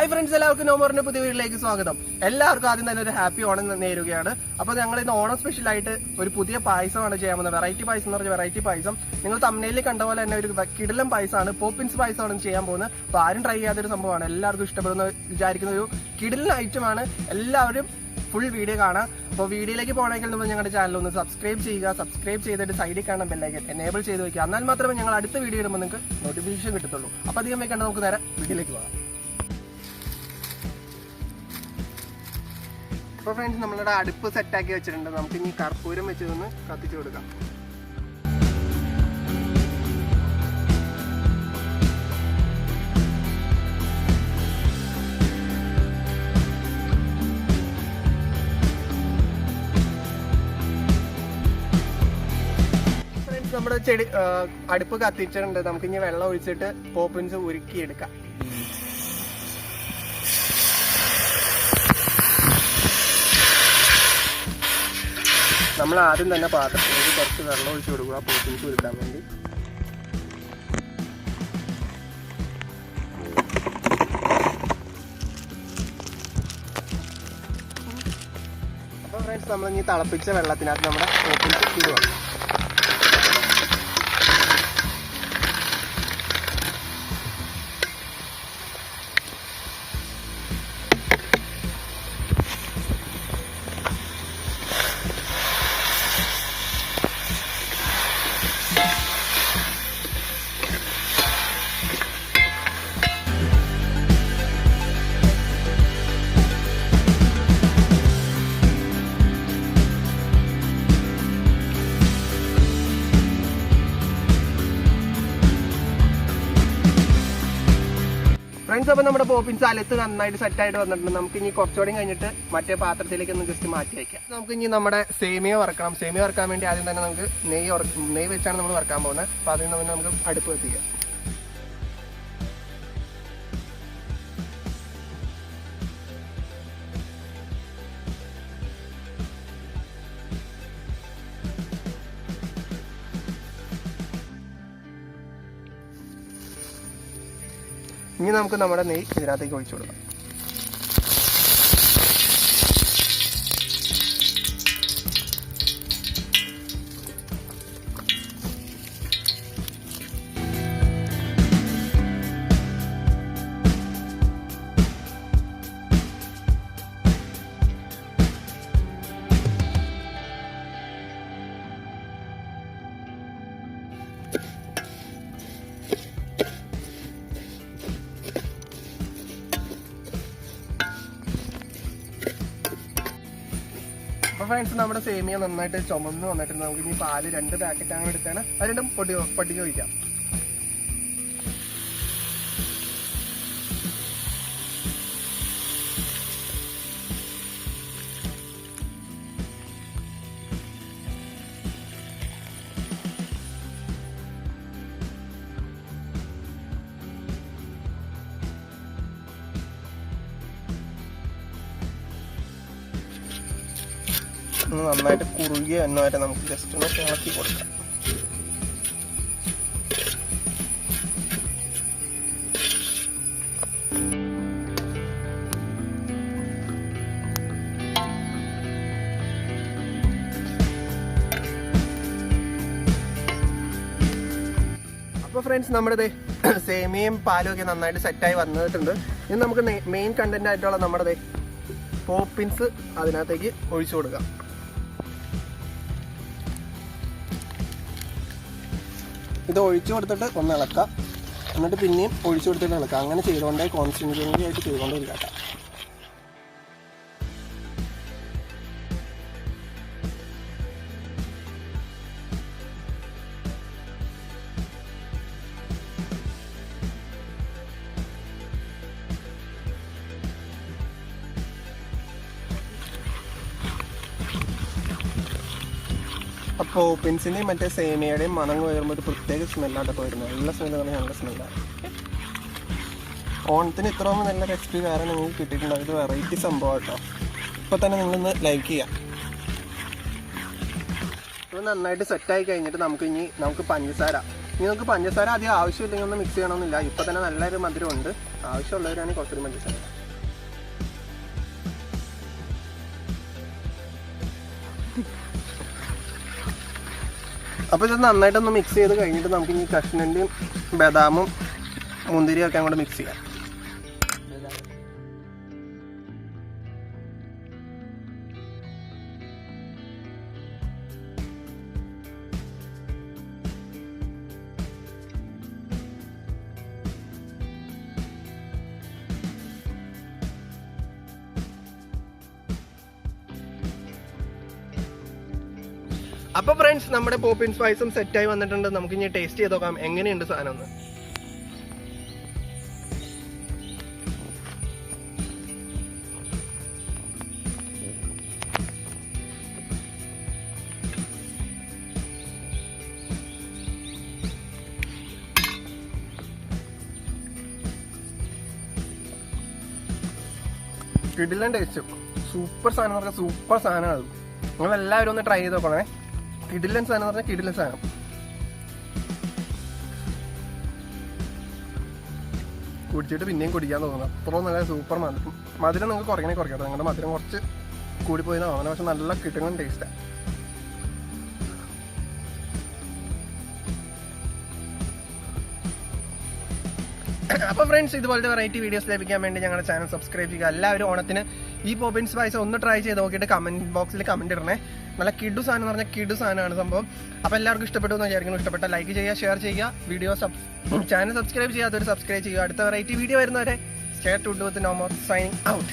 Hi friends, എല്ലാവർക്കും നോമറിന്റെ പുതിയ വീട്ടിലേക്ക് സ്വാഗതം. എല്ലാവർക്കും ആദ്യം തന്നെ ഒരു ഹാപ്പി ഓണം നേരുകയാണ്. അപ്പോൾ ഞങ്ങൾ ഇന്ന് ഓണം സ്പെഷ്യൽ ആയിട്ട് ഒരു പുതിയ പായസമാണ് ചെയ്യാൻ പോകുന്നത്. വെറൈറ്റി പായസം എന്ന് പറഞ്ഞ വെറൈറ്റി പായസം. നിങ്ങൾ തമിഴിൽ കണ്ട പോലെ തന്നെ ഒരു കിടിലം പായസമാണ്, പോപ്പിൻസ് പായസമാണ് ചെയ്യാൻ പോകുന്നത്. അപ്പോൾ ആരും ട്രൈ ചെയ്യാത്തൊരു സംഭവമാണ്, എല്ലാവർക്കും ഇഷ്ടപ്പെടുന്ന വിചാരിക്കുന്ന ഒരു കിടിലൻ ഐറ്റമാണ്. എല്ലാവരും ഫുൾ വീഡിയോ കാണാം. അപ്പോൾ വീഡിയോയിലേക്ക് പോകണമെങ്കിൽ നമ്മൾ ഞങ്ങളുടെ ചാനൽ ഒന്ന് സബ്സ്ക്രൈബ് ചെയ്യുക. സബ്സ്ക്രൈബ് ചെയ്തിട്ട് സൈഡിൽ കാണാൻ ബെല്ലൈക്കൻ എനേബിൾ ചെയ്ത് വെക്കുക. എന്നാൽ മാത്രമേ ഞങ്ങൾ അടുത്ത വീഡിയോ ഇടുമ്പോൾ നിങ്ങൾക്ക് നോട്ടിഫിക്കേഷൻ കിട്ടത്തുള്ളൂ. അപ്പോൾ അധികം വെക്കേണ്ട, നമുക്ക് നേരെ വീഡിയോയിലേക്ക് പോകാം. അപ്പോൾ ഫ്രണ്ട്സ്, നമ്മളുടെ അടുപ്പ് സെറ്റാക്കി വെച്ചിട്ടുണ്ട്. നമുക്ക് ഇനി കർപ്പൂരം വെച്ചതൊന്ന് കത്തിച്ചു കൊടുക്കാം. നമ്മുടെ അടുപ്പ് കത്തിച്ചിട്ടുണ്ട്. നമുക്ക് ഇനി വെള്ളം ഒഴിച്ചിട്ട് പോപ്പിൻസ് ഉരുക്കിയെടുക്കാം. നമ്മൾ ആദ്യം തന്നെ പാത്രത്തിലേക്ക് കുറച്ച് വെള്ളം ഒഴിച്ചു കൊടുക്കുക, പോപ്പിൻസ് ഉരുക്കാൻ വേണ്ടി. അപ്പോൾ ഫ്രണ്ട്സ്, നമ്മൾ ഇനി തിളപ്പിച്ച വെള്ളത്തിനകത്ത് നമ്മുടെ പോപ്പിൻസ് ഇടുക. ഫ്രണ്ട്സ്, അപ്പോൾ നമ്മുടെ പോപ്പിൻസ് അലത്ത് നന്നായിട്ട് സെറ്റായിട്ട് വന്നിട്ടുണ്ട്. നമുക്ക് ഇനി കുറച്ചുകൂടി കഴിഞ്ഞിട്ട് മറ്റേ പാത്രത്തിലേക്ക് ഒന്ന് ജസ്റ്റ് മാറ്റി വയ്ക്കാം. നമുക്ക് ഇനി നമ്മുടെ സേമിയ വറക്കണം. സേമിയ വറക്കാൻ വേണ്ടി ആദ്യം തന്നെ നമുക്ക് നെയ്യ് വെച്ചാണ് നമ്മൾ വറക്കാൻ പോകുന്നത്. അപ്പോൾ അതിൽ നിന്ന് നമുക്ക് അടുപ്പ് കത്തിക്കാം. ഇനി നമുക്ക് നമ്മുടെ നെയ്യ് ഇതിനകത്തേക്ക് ഒഴിച്ചു കൊടുക്കാം. അപ്പോൾ ഫ്രണ്ട്സ്, നമ്മുടെ സേമിയ നന്നായിട്ട് ചുമന്ന് വന്നിട്ടുണ്ട്. നമുക്ക് ഇനി പാല് 2 പാക്കറ്റാണ് എടുത്താണ്. അത് രണ്ടും പൊട്ടിക്ക് ഒഴിക്കാം. നന്നായിട്ട് കുറുകിയ എണ്ണമായിട്ട് നമുക്ക് ജസ്റ്റ് ഒന്ന് ഇളക്കി കൊടുക്കാം. അപ്പോൾ ഫ്രണ്ട്സ്, നമ്മുടെ സേമിയയും പാലും ഒക്കെ നന്നായിട്ട് സെറ്റായി വന്നിട്ടുണ്ട്. ഇനി നമുക്ക് മെയിൻ കണ്ടന്റ് ആയിട്ടുള്ള നമ്മുടെ പോപ്പിൻസ് അതിനകത്തേക്ക് ഒഴിച്ചു കൊടുക്കാം. ഇത് ഒഴിച്ചു കൊടുത്തിട്ട് ഒന്ന് ഇളക്കാം, എന്നിട്ട് പിന്നെയും ഒഴിച്ചു കൊടുത്തിട്ട് ഇളക്കാം. അങ്ങനെ ചെയ്തുകൊണ്ടേ കോൺസ്റ്റൻ്റ് ആയിട്ട് ചെയ്തുകൊണ്ടിരിക്കാം. അപ്പോൾ പോപ്പിൻസിൻ്റെയും മറ്റേ സേമിയയുടെയും മണം വരുമ്പോൾ ഒരു പ്രത്യേക സ്മെല്ലാട്ടൊക്കെ വരുന്നത്. നല്ല സ്മെല്ല് പറഞ്ഞാൽ നല്ല സ്മെല്ലാണ്. ഓണത്തിന് ഇത്രയും നല്ല റെസിപ്പി വേറെ നിങ്ങൾക്ക് കിട്ടിയിട്ടുണ്ടാവും. ഇത് വെറൈറ്റി സംഭവം കേട്ടോ. ഇപ്പോൾ തന്നെ നിങ്ങളൊന്ന് ലൈക്ക് ചെയ്യാം. ഇത് നന്നായിട്ട് സെറ്റായി കഴിഞ്ഞിട്ട് നമുക്ക് പഞ്ചസാര ഇനി നമുക്ക് പഞ്ചസാര അധികം ആവശ്യമില്ലെങ്കിൽ ഒന്ന് മിക്സ് ചെയ്യണമെന്നില്ല. ഇപ്പോൾ തന്നെ നല്ലൊരു മധുരമുണ്ട്. ആവശ്യമുള്ളവരാണെങ്കിൽ കുറച്ചൊരു പഞ്ചസാര. അപ്പോൾ ഇത് നന്നായിട്ടൊന്ന് മിക്സ് ചെയ്ത് കഴിഞ്ഞിട്ട് നമുക്ക് ഇനി കഷ്ണൻ്റെയും ബദാമും മുന്തിരിയും ഒക്കെ അങ്ങോട്ട് മിക്സ് ചെയ്യാം. അപ്പോൾ ഫ്രണ്ട്സ് നമ്മുടെ പോപ്പിൻസ് പായസം സെറ്റായി വന്നിട്ടുണ്ട്. നമുക്ക് ഇനി ടേസ്റ്റ് ചെയ്ത് നോക്കാം എങ്ങനെയുണ്ട് സാധനം എന്ന്. കിടിലൻ ടേസ്റ്റ്, സൂപ്പർ സാധനം എന്ന് പറഞ്ഞാൽ സൂപ്പർ സാധനമാണ്. നിങ്ങളെല്ലാവരും ഒന്ന് ട്രൈ ചെയ്ത് നോക്കണേ. കിടിലൻ സാധനം എന്ന് പറഞ്ഞാൽ കിടിലൻ സാധനം. കുടിച്ചിട്ട് പിന്നെയും കുടിക്കാൻ തോന്നുന്നു, അത്ര നല്ല സൂപ്പർ മധുരം. നിങ്ങൾക്ക് കുറയ്ക്കണേ കുറയ്ക്കട്ടെ, നിങ്ങളുടെ മധുരം കുറച്ച് കൂടിപ്പോയി തോന്നണം, പക്ഷെ നല്ല കിട്ടുന്ന ടേസ്റ്റാണ്. അപ്പോൾ ഫ്രണ്ട്സ്, ഇതുപോലത്തെ വെറൈറ്റി വീഡിയോസ് ലഭിക്കാൻ വേണ്ടി ഞങ്ങളുടെ ചാനൽ സബ്സ്ക്രൈബ് ചെയ്യുക. എല്ലാവരും ഓണത്തിന് ഈ പോപ്പിൻസ് പായസം ഒന്ന് ട്രൈ ചെയ്ത് നോക്കിയിട്ട് കമന്റ് ബോക്സിൽ കമന്റ് ഇടണേ. നല്ല കിഡു സാധനം എന്ന് പറഞ്ഞാൽ കിഡു സാധനമാണ് സംഭവം. അപ്പോൾ എല്ലാവർക്കും ഇഷ്ടപ്പെട്ടു എന്ന് വിചാരിക്കുന്നു. ഇഷ്ടപ്പെട്ട ലൈക്ക് ചെയ്യുക, ഷെയർ ചെയ്യുക, വീഡിയോ ചാനൽ സബ്സ്ക്രൈബ് ചെയ്യാത്തവർ സബ്സ്ക്രൈബ് ചെയ്യുക. അടുത്ത വെറൈറ്റി വീഡിയോ വരുന്നവരെ stay tuned with no more signing out.